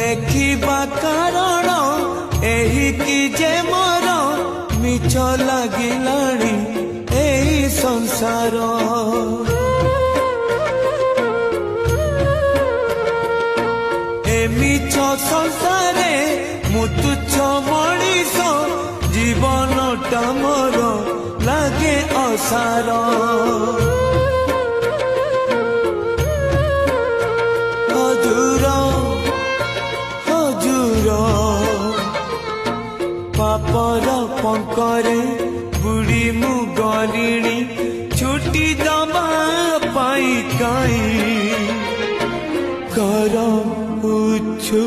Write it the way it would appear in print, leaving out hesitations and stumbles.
ଲେଖିବା କାରଣ ଏହି କି ଯେ ମୋର ମିଛ ଲାଗିଲାଣି ଏହି ସଂସାର। ଏ ମିଛ ସଂସାରେ ମୁଁ ତୁଚ୍ଛ ମଣିଷ, ଜୀବନଟା ମୋର ଲାଗେ ଅସାର। ହଜୁର ହଜୁର ପାପର ପଙ୍କରେ ବୁଡ଼ି ମୁଁ ଗଲିଣି, ଛୁଟି ଦବା ପାଇଁ କାଇଁ କରୁଛୁ।